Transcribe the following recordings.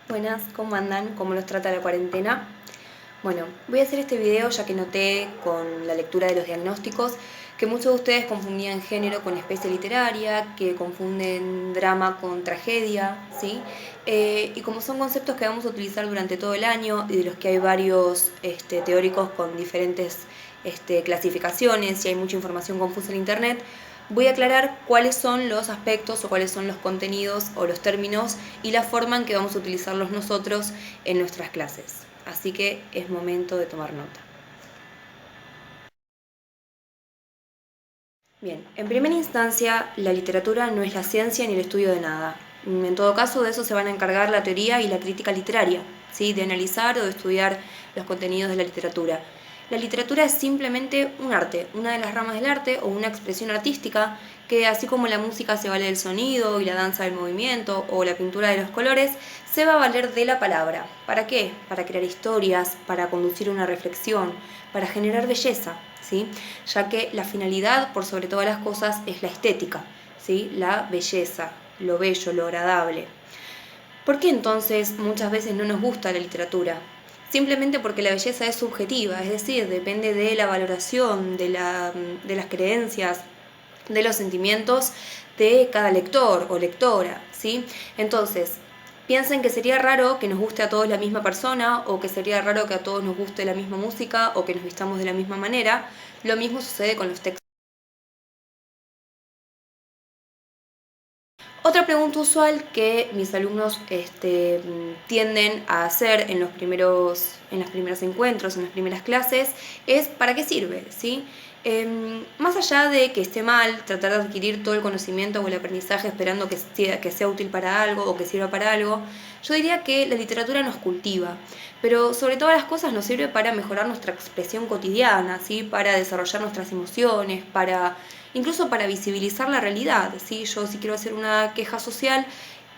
Buenas, ¿cómo andan? ¿Cómo los trata la cuarentena? Bueno, voy a hacer este video ya que noté con la lectura de los diagnósticos que muchos de ustedes confundían género con especie literaria, que confunden drama con tragedia, ¿sí? Y como son conceptos que vamos a utilizar durante todo el año y de los que hay varios teóricos con diferentes clasificaciones y hay mucha información confusa en internet, voy a aclarar cuáles son los aspectos o cuáles son los contenidos o los términos y la forma en que vamos a utilizarlos nosotros en nuestras clases. Así que es momento de tomar nota. Bien, en primera instancia, la literatura no es la ciencia ni el estudio de nada. En todo caso, de eso se van a encargar la teoría y la crítica literaria, ¿sí? De analizar o de estudiar los contenidos de la literatura. La literatura es simplemente un arte, una de las ramas del arte o una expresión artística que, así como la música se vale del sonido y la danza del movimiento o la pintura de los colores, se va a valer de la palabra. ¿Para qué? Para crear historias, para conducir una reflexión, para generar belleza, ¿sí? Ya que la finalidad, por sobre todas las cosas, es la estética, ¿sí? La belleza, lo bello, lo agradable. ¿Por qué entonces muchas veces no nos gusta la literatura? Simplemente porque la belleza es subjetiva, es decir, depende de la valoración, de las creencias, de los sentimientos de cada lector o lectora, ¿sí? Entonces, piensen que sería raro que nos guste a todos la misma persona, o que sería raro que a todos nos guste la misma música, o que nos vistamos de la misma manera. Lo mismo sucede con los textos. Otra pregunta usual que mis alumnos tienden a hacer en los primeros encuentros, en las primeras clases, es ¿para qué sirve? ¿Sí? Más allá de que esté mal tratar de adquirir todo el conocimiento o el aprendizaje esperando que sea útil para algo o que sirva para algo, yo diría que la literatura nos cultiva, pero sobre todas las cosas nos sirve para mejorar nuestra expresión cotidiana, ¿sí? Para desarrollar nuestras emociones, incluso para visibilizar la realidad, ¿sí? Yo si quiero hacer una queja social,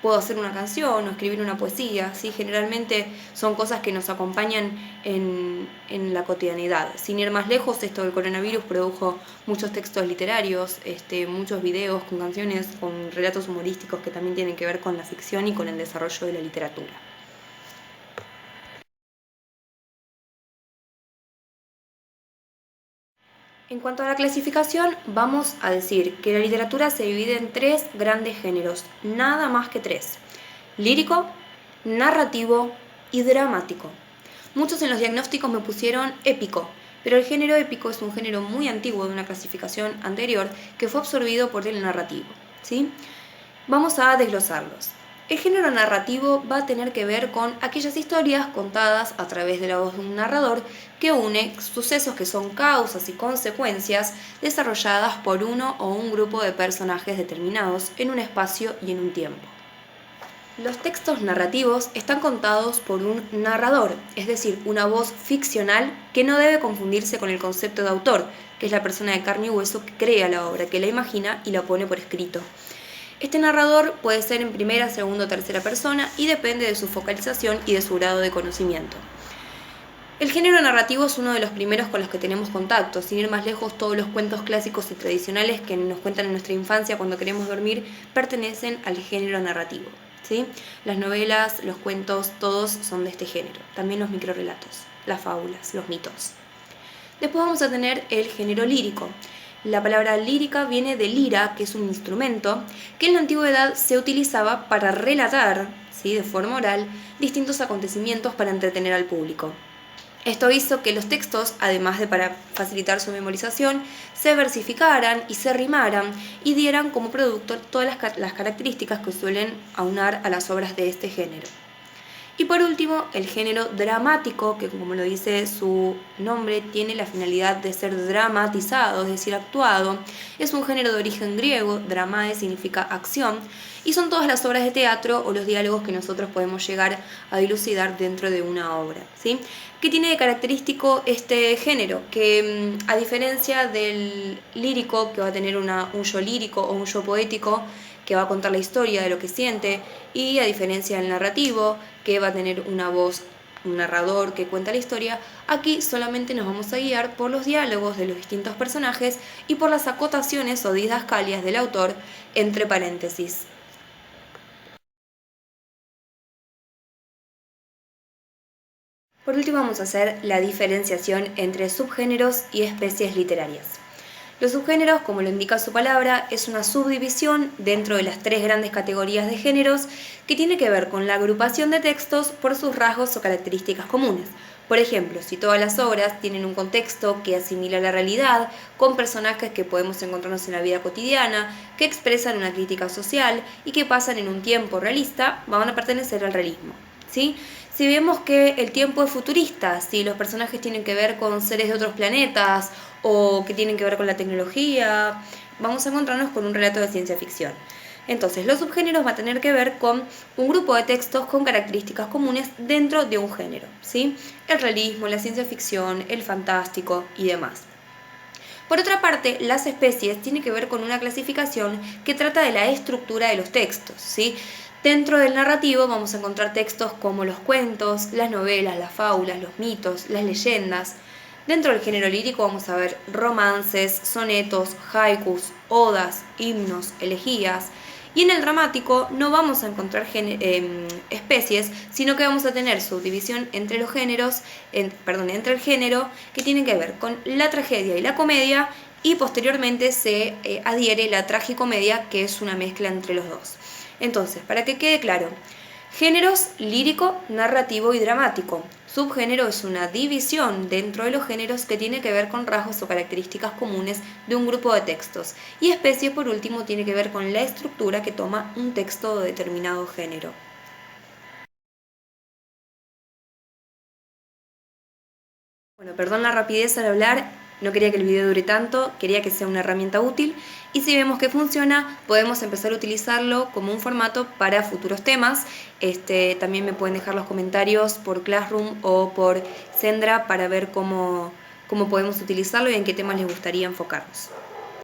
puedo hacer una canción o escribir una poesía, ¿sí? Generalmente son cosas que nos acompañan en la cotidianidad. Sin ir más lejos, esto del coronavirus produjo muchos textos literarios, muchos videos con canciones, con relatos humorísticos que también tienen que ver con la ficción y con el desarrollo de la literatura. En cuanto a la clasificación, vamos a decir que la literatura se divide en tres grandes géneros, nada más que tres: lírico, narrativo y dramático. Muchos en los diagnósticos me pusieron épico, pero el género épico es un género muy antiguo de una clasificación anterior que fue absorbido por el narrativo, ¿sí? Vamos a desglosarlos. El género narrativo va a tener que ver con aquellas historias contadas a través de la voz de un narrador que une sucesos que son causas y consecuencias desarrolladas por uno o un grupo de personajes determinados en un espacio y en un tiempo. Los textos narrativos están contados por un narrador, es decir, una voz ficcional que no debe confundirse con el concepto de autor, que es la persona de carne y hueso que crea la obra, que la imagina y la pone por escrito. Este narrador puede ser en primera, segunda o tercera persona y depende de su focalización y de su grado de conocimiento. El género narrativo es uno de los primeros con los que tenemos contacto. Sin ir más lejos, todos los cuentos clásicos y tradicionales que nos cuentan en nuestra infancia cuando queremos dormir pertenecen al género narrativo, ¿sí? Las novelas, los cuentos, todos son de este género. También los microrrelatos, las fábulas, los mitos. Después vamos a tener el género lírico. La palabra lírica viene de lira, que es un instrumento que en la antigüedad se utilizaba para relatar, ¿sí? De forma oral, distintos acontecimientos para entretener al público. Esto hizo que los textos, además de para facilitar su memorización, se versificaran y se rimaran y dieran como producto todas las características que suelen aunar a las obras de este género. Y por último, el género dramático, que como lo dice su nombre, tiene la finalidad de ser dramatizado, es decir, actuado. Es un género de origen griego, dramae significa acción, y son todas las obras de teatro o los diálogos que nosotros podemos llegar a dilucidar dentro de una obra, ¿sí? ¿Qué tiene de característico este género? Que a diferencia del lírico, que va a tener un yo lírico o un yo poético, que va a contar la historia de lo que siente, y a diferencia del narrativo, que va a tener una voz, un narrador que cuenta la historia, aquí solamente nos vamos a guiar por los diálogos de los distintos personajes y por las acotaciones o didascalias del autor entre paréntesis. Por último vamos a hacer la diferenciación entre subgéneros y especies literarias. Los subgéneros, como lo indica su palabra, es una subdivisión dentro de las tres grandes categorías de géneros que tiene que ver con la agrupación de textos por sus rasgos o características comunes. Por ejemplo, si todas las obras tienen un contexto que asimila la realidad, con personajes que podemos encontrarnos en la vida cotidiana, que expresan una crítica social y que pasan en un tiempo realista, van a pertenecer al realismo. ¿Sí? Si vemos que el tiempo es futurista, si los personajes tienen que ver con seres de otros planetas o que tienen que ver con la tecnología, vamos a encontrarnos con un relato de ciencia ficción. Entonces, los subgéneros van a tener que ver con un grupo de textos con características comunes dentro de un género, ¿sí? El realismo, la ciencia ficción, el fantástico y demás. Por otra parte, las especies tienen que ver con una clasificación que trata de la estructura de los textos, ¿sí? Dentro del narrativo vamos a encontrar textos como los cuentos, las novelas, las fábulas, los mitos, las leyendas. Dentro del género lírico vamos a ver romances, sonetos, haikus, odas, himnos, elegías. Y en el dramático no vamos a encontrar especies, sino que vamos a tener subdivisión entre los géneros, entre el género, que tienen que ver con la tragedia y la comedia, y posteriormente se adhiere la tragicomedia, que es una mezcla entre los dos. Entonces, para que quede claro, géneros lírico, narrativo y dramático. Subgénero es una división dentro de los géneros que tiene que ver con rasgos o características comunes de un grupo de textos. Y especie, por último, tiene que ver con la estructura que toma un texto de determinado género. Bueno, perdón la rapidez al hablar, no quería que el video dure tanto, quería que sea una herramienta útil y si vemos que funciona, podemos empezar a utilizarlo como un formato para futuros temas. También me pueden dejar los comentarios por Classroom o por Sendra para ver cómo podemos utilizarlo y en qué temas les gustaría enfocarnos.